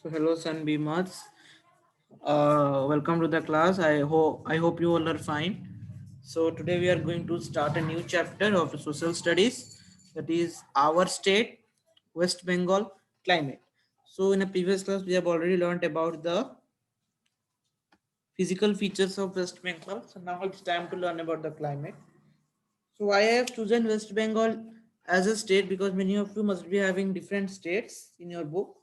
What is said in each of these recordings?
So hello Sunbeamers. Welcome to the class. I hope you all are fine. So today we are going to start a new chapter of social studies, that is our state, West Bengal climate. So in a previous class we have already learned about the physical features of West Bengal. So now it's time to learn about the climate. So I have chosen West Bengal as a state because many of you must be having different states in your book.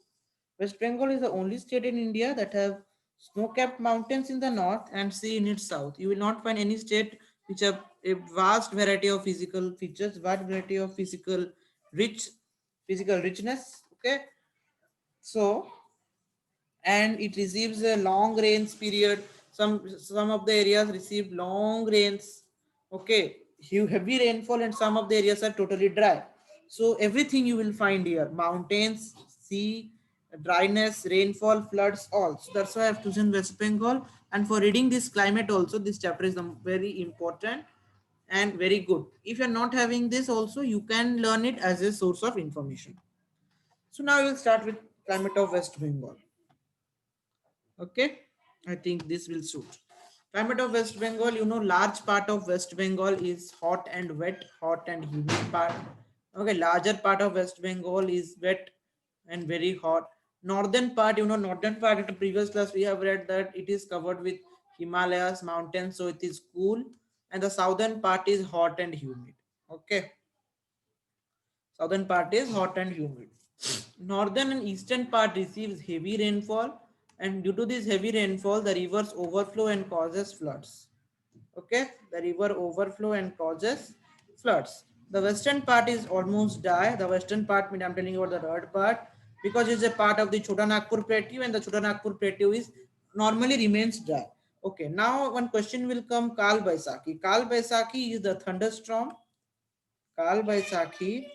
West Bengal is the only state in India that have snow-capped mountains in the north and sea in its south. You will not find any state which have a vast variety of physical features, vast variety of rich physical richness. Okay, so and it receives a long rains period. Some of the areas receive long rains. Okay, heavy rainfall, and some of the areas are totally dry. So everything you will find here: mountains, sea, dryness, rainfall, floods, all. So that's why I've chosen West Bengal. And for reading this climate also, this chapter is very important and very good. If you're not having this also, you can learn it as a source of information. So now we'll start with climate of West Bengal. Okay, I think this will suit. Climate of West Bengal, large part of West Bengal is hot and wet, hot and humid part. Okay, larger part of West Bengal is wet and very hot. Northern part, northern part in the previous class we have read that it is covered with Himalayas, mountains, so it is cool. And the southern part is hot and humid. Okay, southern part is hot and humid. Northern and eastern part receives heavy rainfall, and due to this heavy rainfall, the rivers overflow and causes floods. Okay, the river overflow and causes floods. The western part is almost dry. The western part, I'm telling you about the red part, because it's a part of the Chota Nagpur Plateau, and the Chota Nagpur Plateau is normally remains dry. Okay, now one question will come: Kal Baisakhi. Kal Baisakhi is the thunderstorm. Kal Baisakhi.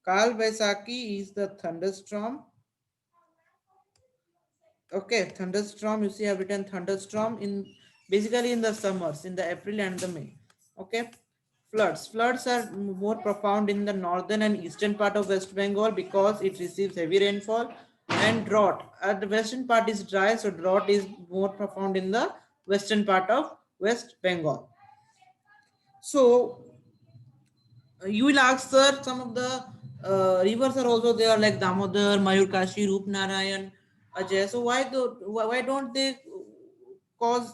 Kal Baisakhi is the thunderstorm. Okay, thunderstorm. You see, I've written thunderstorm in basically in the summers, in the April and the May. Okay, floods. Floods are more profound in the northern and eastern part of West Bengal because it receives heavy rainfall, and drought. The western part is dry, so drought is more profound in the western part of West Bengal. So you will ask, sir, some of the rivers are also there like Damodar, Mayurkashi, Rupnarayan, Ajay. So why don't they cause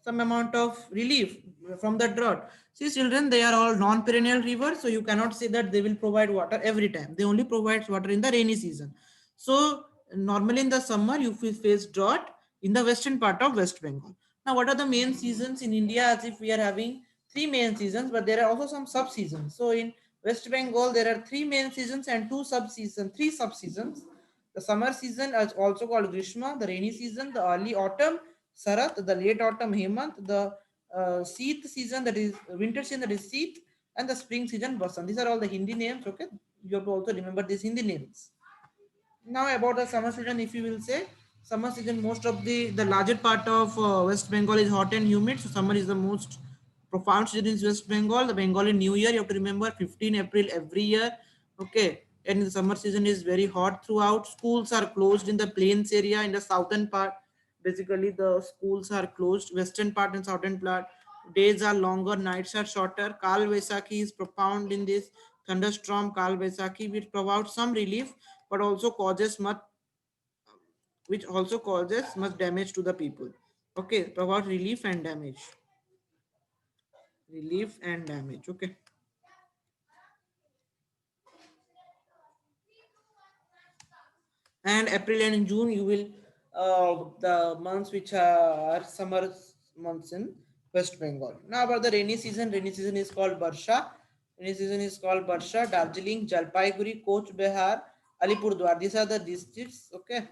some amount of relief from the drought? See, children, they are all non-perennial rivers, so you cannot say that they will provide water every time. They only provide water in the rainy season. So normally in the summer you will face drought in the western part of West Bengal. Now, what are the main seasons in India? As if we are having three main seasons, but there are also some sub seasons. So in West Bengal, there are three main seasons and three sub seasons. The summer season is also called Grishma, the rainy season, the early autumn, Sarat, the late autumn, Hemant, the Seeth season, that is winter season, that is Seeth, and the spring season, Basant. These are all the Hindi names. Okay, you have to also remember these Hindi names. Now about the summer season, if you will say summer season, most of the larger part of West Bengal is hot and humid. So summer is the most profound season in West Bengal. The Bengali New Year, you have to remember 15 April every year. Okay, and the summer season is very hot throughout. Schools are closed in the plains area in the southern part. Basically, the schools are closed. Western part and southern part. Days are longer, nights are shorter. Kal Vaisakhi is profound in this thunderstorm. Kal Vaisakhi, which provides some relief but also causes much damage to the people. Okay, about relief and damage. Okay, and April and June you will the months which are summer months in West Bengal. Now about the rainy season. Rainy season is called Barsha. Rainy season is called Barsha. Darjeeling, Jalpaiguri, Coach Behar, Alipurdwar. These are the districts. Okay,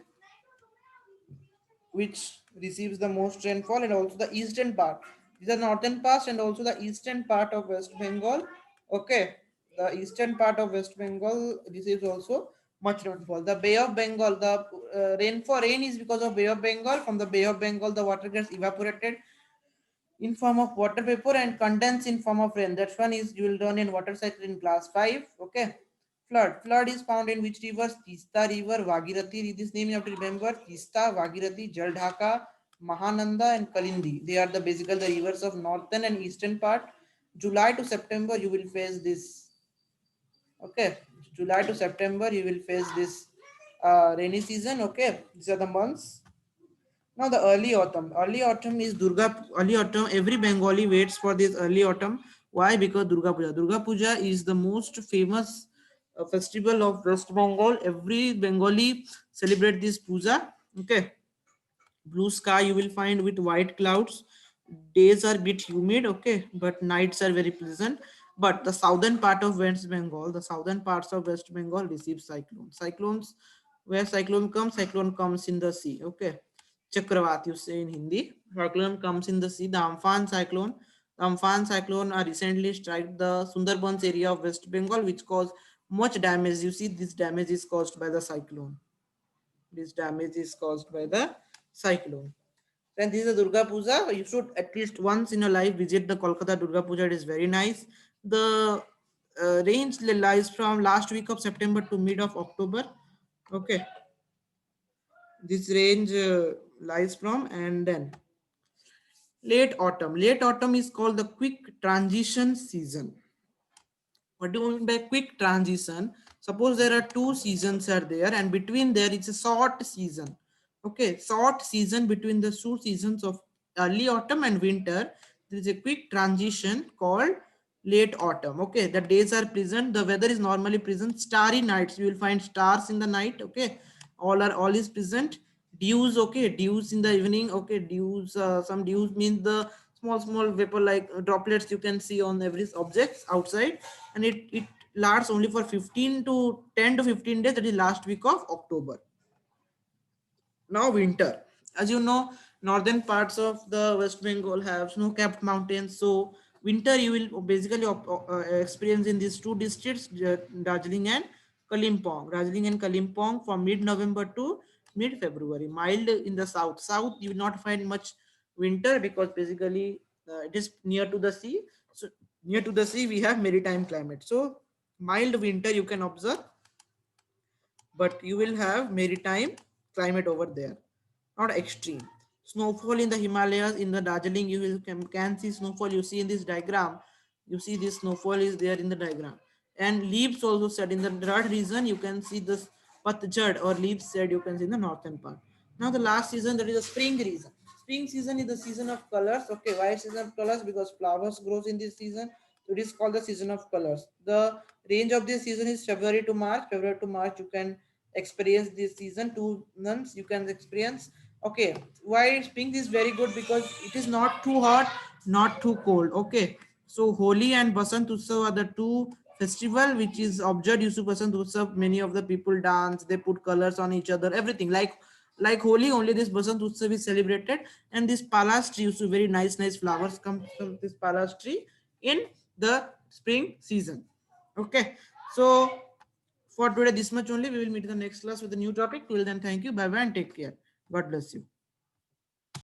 which receives the most rainfall, and also the eastern part. These are northern parts and also the eastern part of West Bengal. Okay, the eastern part of West Bengal receives also much rainfall. The Bay of Bengal, the rain is because of Bay of Bengal. From the Bay of Bengal, the water gets evaporated in form of water vapor and condensed in form of rain. That one is you will learn in water cycle in class 5. Okay, Flood is found in which rivers? Tista River, Bhagirathi. This name you have to remember. Tista, Bhagirathi, Jaldhaka, Mahananda, and Kalindi. They are the basically the rivers of northern and eastern part. July to September, you will face this. Okay, July to September, you will face this rainy season. Okay, these are the months. Now the early autumn. Early autumn is Durga. Early autumn. Every Bengali waits for this early autumn. Why? Because Durga Puja. Durga Puja is the most famous festival of West Bengal. Every Bengali celebrate this puja. Okay. Blue sky you will find with white clouds. Days are bit humid. Okay, but nights are very pleasant. But the southern part of West Bengal, the southern parts of West Bengal receive cyclones. Cyclones, where cyclone comes in the sea. Okay, Chakravat you say in Hindi. Cyclone comes in the sea. The Amphan cyclone. The Amphan cyclone recently struck the Sundarbans area of West Bengal, which caused much damage. You see, this damage is caused by the cyclone. This damage is caused by the cyclone. Then this is the Durga Puja. You should at least once in your life visit the Kolkata Durga Puja. It is very nice. The range lies from last week of September to mid of October. Okay, this range lies from, and then late autumn. Late autumn is called the quick transition season. What do you mean by quick transition? Suppose there are two seasons are there, and between there it's a short season. Okay, short season between the two seasons of early autumn and winter. There is a quick transition called late autumn. Okay, the days are pleasant. The weather is normally pleasant. Starry nights. You will find stars in the night. Okay, all is pleasant. Dews. Okay, dews in the evening. Okay, dews. Some dews means the small vapor like droplets you can see on every objects outside, and it lasts only for 15 to 10 to 15 days. That is last week of October. Now winter. As you know, northern parts of the West Bengal have snow-capped mountains. So winter you will basically experience in these two districts, Darjeeling and Kalimpong. Darjeeling and Kalimpong from mid-November to mid-February. Mild in the south. South you will not find much winter because basically it is near to the sea. So near to the sea we have maritime climate. So mild winter you can observe, but you will have maritime climate over there, not extreme. Snowfall in the Himalayas, in the Darjeeling, you will can see snowfall. You see in this diagram, you see this snowfall is there in the diagram. And leaves also set in the third region, you can see this patjad or leaves set you can see in the northern part. Now the last season, that is the spring season. Spring season is the season of colors. Okay, why season of colors? Because flowers grows in this season. So it is called the season of colors. The range of this season is February to March. February to March, you can experience this season. 2 months you can experience. Okay, why spring is very good? Because it is not too hot, not too cold. Okay, so Holi and Basant Utsav are the two festival which is observed. Yusuf Basant Utsav, many of the people dance, they put colors on each other, everything like Holi. Only this Basant Utsav is celebrated, and this Palas tree, Yusuf, very nice flowers come from this Palas tree in the spring season. Okay, so for today, this much only. We will meet in the next class with a new topic. Till then, thank you. Bye bye and take care. God bless you.